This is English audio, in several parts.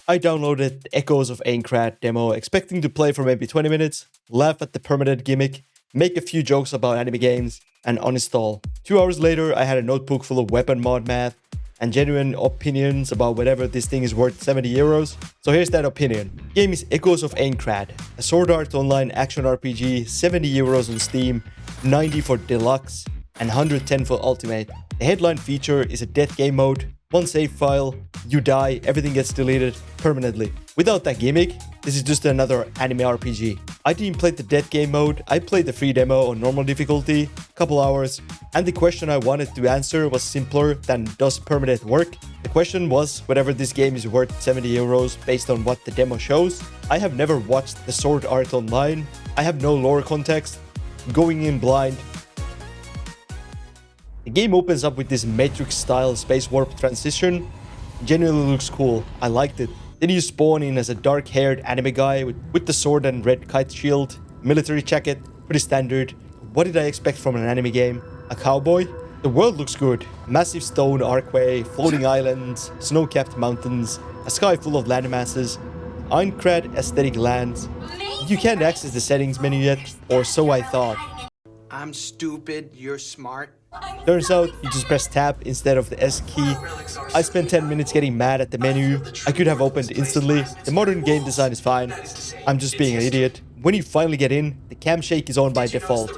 I downloaded Echoes of Aincrad demo, expecting to play for maybe 20 minutes, laugh at the Permadeath gimmick, make a few jokes about anime games, and uninstall. 2 hours later, I had a notebook full of weapon mod math and genuine opinions about whether this thing is worth 70 euros. So here's that opinion. The game is Echoes of Aincrad, a Sword Art Online action RPG, 70 euros on Steam, 90 for Deluxe, and 110 for Ultimate. The headline feature is a death game mode. One save file, you die, everything gets deleted permanently. Without that gimmick, this is just another anime RPG. I didn't play the death game mode, I played the free demo on normal difficulty, couple hours, and the question I wanted to answer was simpler than does Permadeath work? The question was whether this game is worth 70 euros based on what the demo shows. I have never watched the Sword Art Online, I have no lore context, going in blind. The game opens up with this Matrix-style space warp transition. Genuinely looks cool. I liked it. Then you spawn in as a dark-haired anime guy with the sword and red kite shield, military jacket, pretty standard. What did I expect from an anime game? A cowboy? The world looks good. Massive stone archway, floating islands, snow-capped mountains, a sky full of landmasses, Aincrad aesthetic lands. You can't access the settings menu yet, or so I thought. I'm stupid, you're smart. Turns out you just press tab instead of the S key. I spent 10 minutes getting mad at the menu. I could have opened instantly. The modern game design is fine. I'm just being an idiot. When you finally get in, the cam shake is on by default.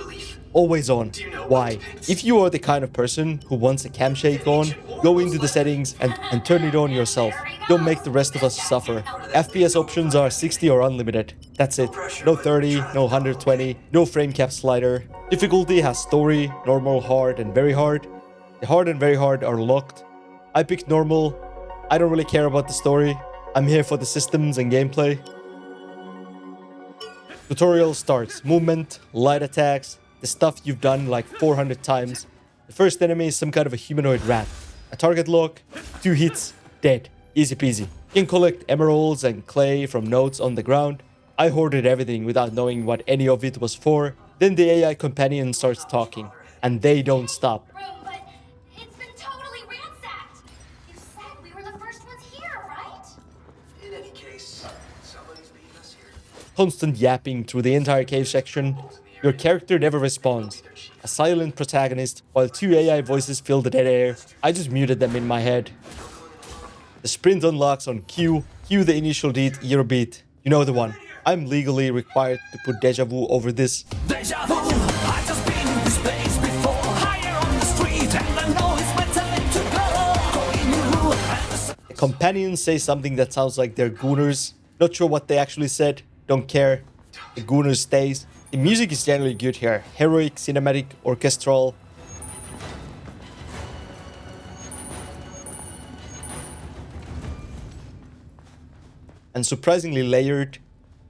Always on. Why? If you are the kind of person who wants a cam shake on, go into the settings and turn it on yourself. Don't make the rest of us suffer. FPS options are 60 or unlimited. That's it. No 30, no 120, no frame cap slider. Difficulty has story, normal, hard, and very hard. The hard and very hard are locked. I picked normal. I don't really care about the story. I'm here for the systems and gameplay. Tutorial starts. Movement, light attacks, the stuff you've done like 400 times. The first enemy is some kind of a humanoid rat. A target lock, 2 hits, dead. Easy peasy. You can collect emeralds and clay from notes on the ground. I hoarded everything without knowing what any of it was for. Then the AI companion starts talking, and they don't stop. Bro, but it's been totally ransacked. You said we were the first ones here, right? In any case, somebody's beating us here. Constant yapping through the entire cave section. Your character never responds. A silent protagonist, while 2 AI voices fill the dead air. I just muted them in my head. The sprint unlocks on Q. Cue the initial ear beat. You know the one. I'm legally required to put deja vu over this. Deja vu, I just been in this place before. Higher on the street, and I know it's my time to go. The companions say something that sounds like they're gooners. Not sure what they actually said. Don't care. The gooners stays. The music is generally good here. Heroic, cinematic, orchestral. And surprisingly layered.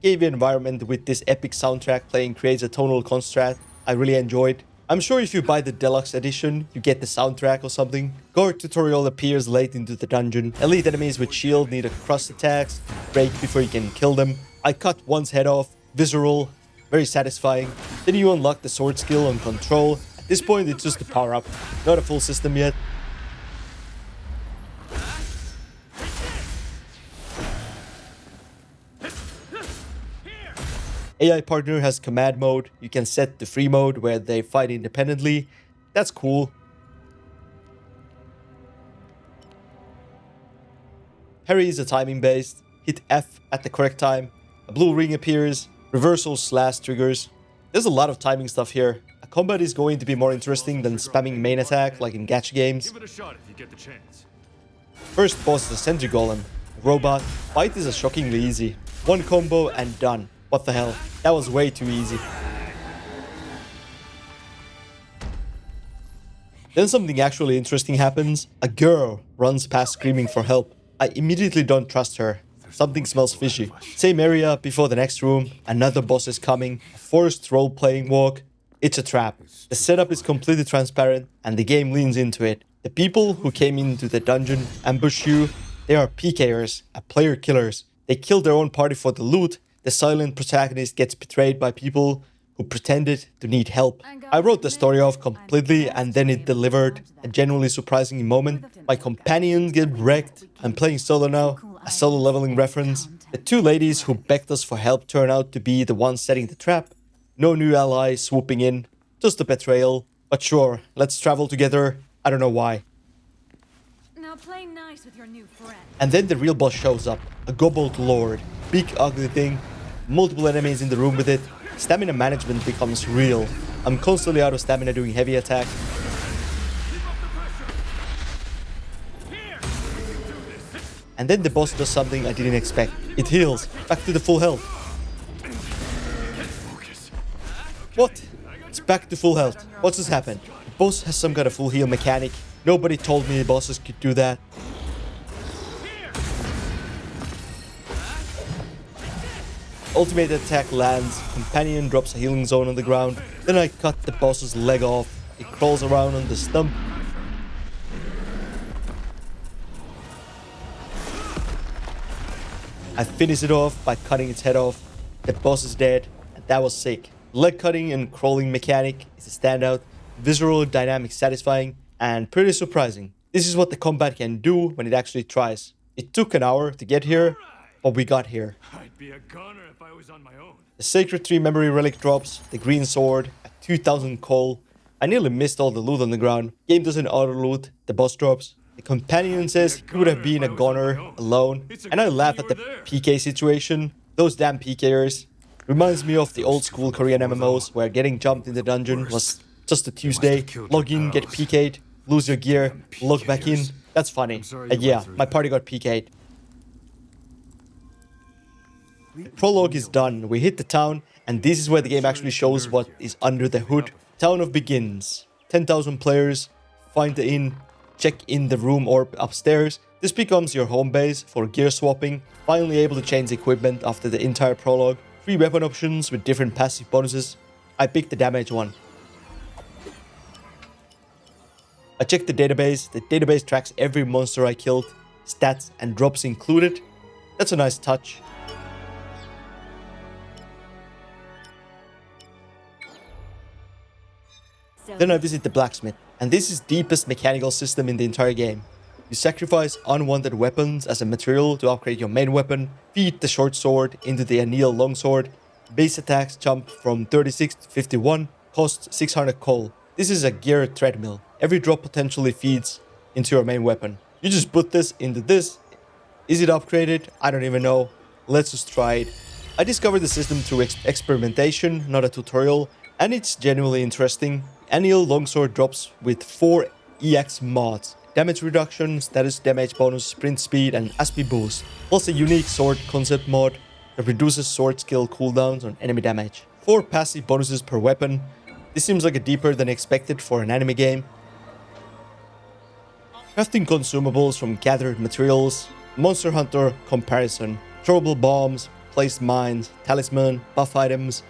Cave environment with this epic soundtrack playing creates a tonal contrast I really enjoyed. I'm sure if you buy the deluxe edition, you get the soundtrack or something. Guard tutorial appears late into the dungeon. Elite enemies with shield need a cross attacks, break before you can kill them. I cut one's head off, visceral, very satisfying. Then you unlock the sword skill on control. At this point it's just a power up, not a full system yet. AI partner has command mode. You can set the free mode where they fight independently. That's cool. Parry is a timing based. Hit F at the correct time. A blue ring appears. Reversal slash triggers. There's a lot of timing stuff here. A combat is going to be more interesting than spamming main attack like in gacha games. Give it a shot if you get the chance. First boss is a sentry golem. Robot. Fight is a shockingly easy. One combo and done. What the hell? That was way too easy. Then something actually interesting happens. A girl runs past screaming for help. I immediately don't trust her. Something smells fishy. Same area, before the next room. Another boss is coming. A forced role-playing walk. It's a trap. The setup is completely transparent and the game leans into it. The people who came into the dungeon ambush you. They are PKers, player killers. They kill their own party for the loot. The silent protagonist gets betrayed by people who pretended to need help. I wrote the story off completely and then it delivered a genuinely surprising moment. My companions get wrecked. I'm playing solo now, a solo leveling reference. The two ladies who begged us for help turn out to be the ones setting the trap. No new ally swooping in, just a betrayal. But sure, let's travel together. I don't know why. Now play nice with your new friend. And then the real boss shows up, a Kobold Lord. Big ugly thing, multiple enemies in the room with it. Stamina management becomes real. I'm constantly out of stamina doing heavy attack. And then the boss does something I didn't expect. It heals, back to the full health. What? It's back to full health. What's just happened? The boss has some kind of full heal mechanic. Nobody told me bosses could do that. Ultimate attack lands, companion drops a healing zone on the ground. Then I cut the boss's leg off. It crawls around on the stump. I finish it off by cutting its head off. The boss is dead, and that was sick. Leg cutting and crawling mechanic is a standout. Visual dynamic satisfying, and pretty surprising. This is what the combat can do when it actually tries. It took an hour to get here, but we got here. I'd be a goner if I was on my own. The Sacred Tree memory relic drops, the green sword, a 2000 coal. I nearly missed all the loot on the ground. Game doesn't auto loot, the boss drops. The companion says he would have been a goner alone, and I laugh at the PK situation. Those damn PKers. Reminds me of the old school Korean MMOs where getting jumped in the dungeon was just a Tuesday. Log in, get PK'd, lose your gear, log back in. That's funny. Yeah, my party got PK'd. The prologue is done. We hit the town, and this is where the game actually shows what is under the hood. Town of Begins. 10,000 players. Find the inn. Check in the room or upstairs. This becomes your home base for gear swapping. Finally able to change equipment after the entire prologue. 3 weapon options with different passive bonuses. I picked the damage one. I checked the database. The database tracks every monster I killed. Stats and drops included. That's a nice touch. Then I visit the blacksmith, and this is the deepest mechanical system in the entire game. You sacrifice unwanted weapons as a material to upgrade your main weapon, feed the short sword into the anneal longsword, base attacks jump from 36 to 51, costs 600 coal. This is a gear treadmill. Every drop potentially feeds into your main weapon. You just put this into this. Is it upgraded? I don't even know. Let's just try it. I discovered the system through experimentation, not a tutorial, and it's genuinely interesting. Anneal longsword drops with 4 EX mods. Damage reduction, status damage bonus, sprint speed, and ASP boost. Plus a unique sword concept mod that reduces sword skill cooldowns on enemy damage. 4 passive bonuses per weapon. This seems like a deeper than expected for an anime game. Crafting consumables from gathered materials. Monster Hunter comparison. Throwable bombs, placed mines, talisman, buff items.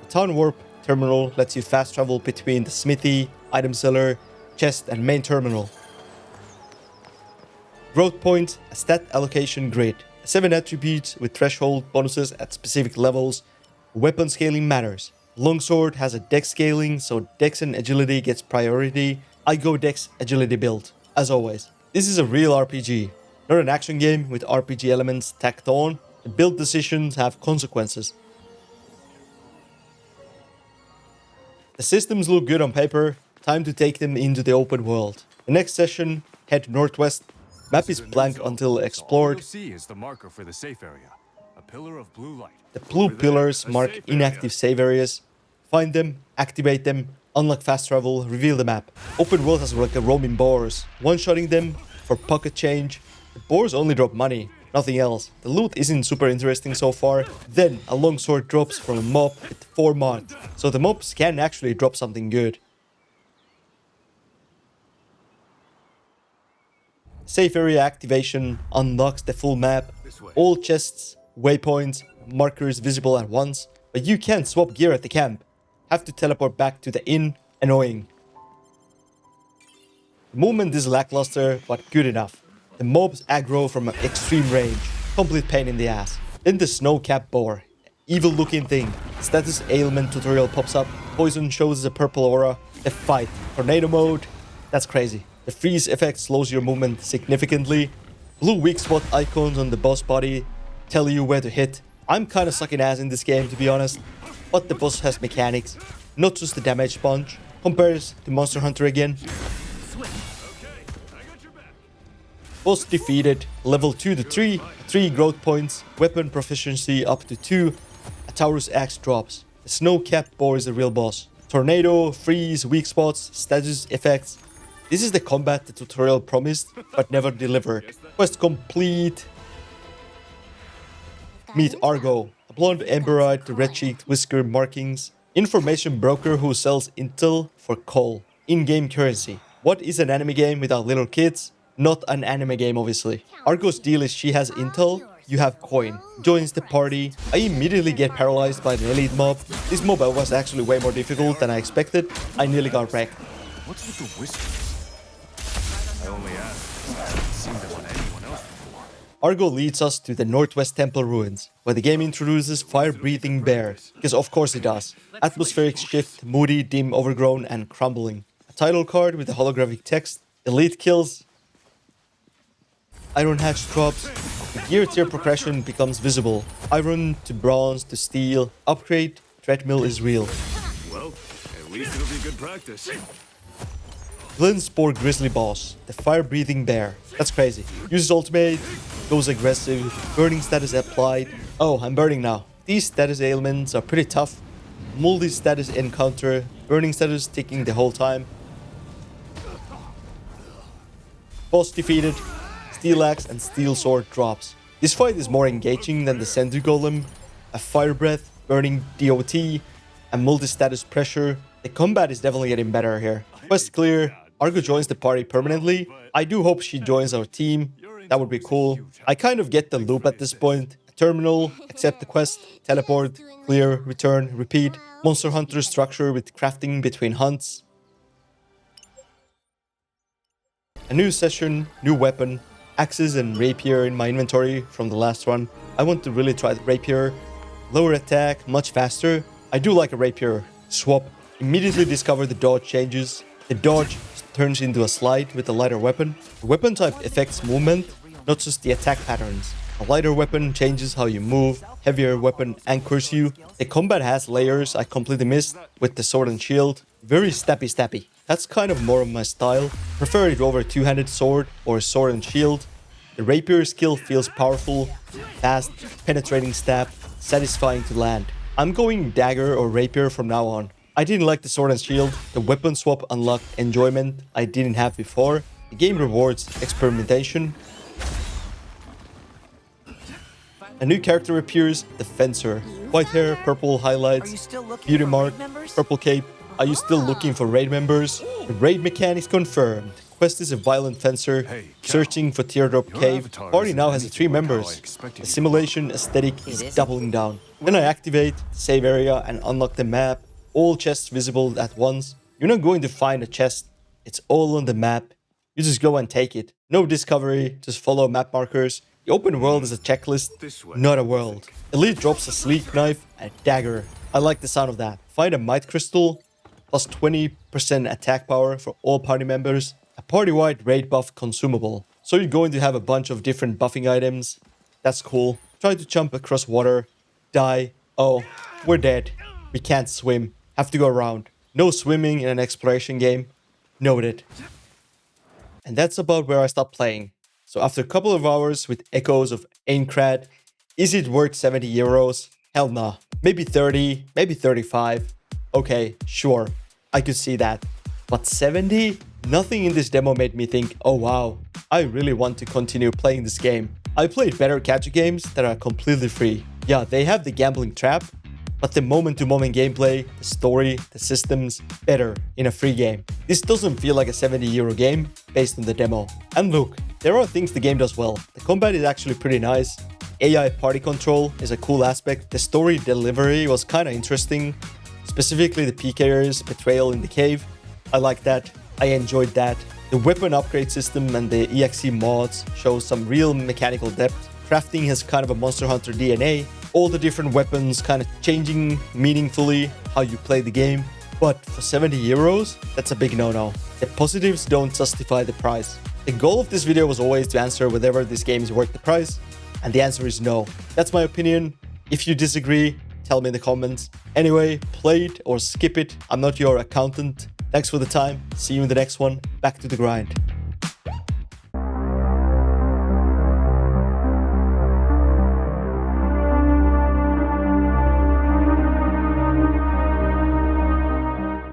The town warp terminal lets you fast travel between the smithy, item seller, chest, and main terminal. Growth point, a stat allocation grid. 7 attributes with threshold bonuses at specific levels. Weapon scaling matters. Longsword has a dex scaling, so dex and agility gets priority. I go dex agility build, as always. This is a real RPG, not an action game with RPG elements tacked on. The build decisions have consequences. The systems look good on paper. Time to take them into the open world. The next session, head northwest. Map is blank until explored. C is the marker for the safe area. A pillar of blue light. The blue pillars mark inactive save areas. Find them, activate them, unlock fast travel, reveal the map. Open world has like a roaming boars. One-shotting them for pocket change. The boars only drop money, nothing else. The loot isn't super interesting so far. Then a longsword drops from a mob with 4 mods. So the mobs can actually drop something good. Safe area activation unlocks the full map. All chests, waypoints, markers visible at once. But you can't swap gear at the camp. Have to teleport back to the inn. Annoying. The movement is lackluster, but good enough. The mobs aggro from an extreme range. Complete pain in the ass. Then the snow-capped boar. evil looking thing. Status ailment tutorial pops up. Poison shows a purple aura. The fight. Tornado mode. That's crazy. The freeze effect slows your movement significantly. Blue weak spot icons on the boss body tell you where to hit. I'm kinda sucking ass in this game, to be honest. But the boss has mechanics, not just the damage sponge. Compares to Monster Hunter again. Boss defeated. Level 2 to 3. 3 growth points. Weapon proficiency up to 2. A Taurus axe drops. The snow-capped boar is the real boss. Tornado, freeze, weak spots, status effects. This is the combat the tutorial promised, but never delivered. Quest complete. Meet Argo, a blonde amberite, red-cheeked whisker markings. Information broker who sells intel for coal. In-game currency. What is an anime game without little kids? Not an anime game, obviously. Argo's deal is she has intel, you have coin. Joins the party. I immediately get paralyzed by the elite mob. This mob was actually way more difficult than I expected. I nearly got wrecked. What's with the whiskers? I only asked. I haven't seen them on anyone else before. Argo leads us to the Northwest Temple ruins, where the game introduces fire-breathing bear. Because of course it does. Atmospheric shift, moody, dim, overgrown, and crumbling. A title card with a holographic text. Elite kills. Iron hatch drops. The gear tier progression becomes visible. Iron to bronze to steel. Upgrade. Treadmill is real. Well, at least it'll be good practice. Spore Grizzly Boss, the fire-breathing bear. That's crazy. Uses ultimate, goes aggressive, burning status applied. Oh, I'm burning now. These status ailments are pretty tough. Multi-status encounter, burning status ticking the whole time. Boss defeated, steel axe and steel sword drops. This fight is more engaging than the Sendu Golem. A fire breath, burning DOT, and multi-status pressure. The combat is definitely getting better here. Quest clear. Argo joins the party permanently. I do hope she joins our team. That would be cool. I kind of get the loop at this point. Terminal, accept the quest, teleport, clear, return, repeat. Monster Hunter structure with crafting between hunts. A new session, new weapon, axes and rapier in my inventory from the last one. I want to really try the rapier. Lower attack, much faster. I do like a rapier. Swap. Immediately discover the dodge changes. The dodge turns into a slide with a lighter weapon. The weapon type affects movement, not just the attack patterns. A lighter weapon changes how you move. Heavier weapon anchors you. The combat has layers I completely missed with the sword and shield. Very stappy. That's kind of more of my style. Prefer it over a two-handed sword or sword and shield. The rapier skill feels powerful, fast, penetrating stab, satisfying to land. I'm going dagger or rapier from now on. I didn't like the sword and shield. The weapon swap unlocked enjoyment I didn't have before. The game rewards experimentation. A new character appears, the Fencer. White hair, purple highlights, beauty mark, purple cape. Are you still looking for raid members? The raid mechanics confirmed. Quest is a violent fencer, searching for Teardrop Cave. Party now has 3 members. The simulation aesthetic is doubling down. Then I activate the save area and unlock the map. All chests visible at once. You're not going to find a chest. It's all on the map. You just go and take it. No discovery, just follow map markers. The open world is a checklist, not a world. Elite drops a sleek knife and a dagger. I like the sound of that. Find a might crystal, plus 20% attack power for all party members. A party-wide raid buff consumable. So you're going to have a bunch of different buffing items. That's cool. Try to jump across water. Die. Oh, we're dead. We can't swim. Have to go around. No swimming in an exploration game. Noted. And that's about where I stopped playing. So after a couple of hours with echoes of Aincrad, is it worth 70 euros? Hell nah. Maybe 30, maybe 35. Okay, sure. I could see that. But 70? Nothing in this demo made me think, oh wow, I really want to continue playing this game. I played better gacha games that are completely free. Yeah, they have the gambling trap, but the moment-to-moment gameplay, the story, the systems, better in a free game. This doesn't feel like a 70 euro game based on the demo. And look, there are things the game does well. The combat is actually pretty nice. AI party control is a cool aspect. The story delivery was kinda interesting. Specifically the PKers, betrayal in the cave. I like that. I enjoyed that. The weapon upgrade system and the EXE mods show some real mechanical depth. crafting has kind of a Monster Hunter DNA, all the different weapons kind of changing meaningfully how you play the game. But for 70 euros, that's a big no-no. The positives don't justify the price. The goal of this video was always to answer whether this game is worth the price, and the answer is no. That's my opinion. If you disagree, tell me in the comments. Anyway, play it or skip it. I'm not your accountant. Thanks for the time. See you in the next one. Back to the grind.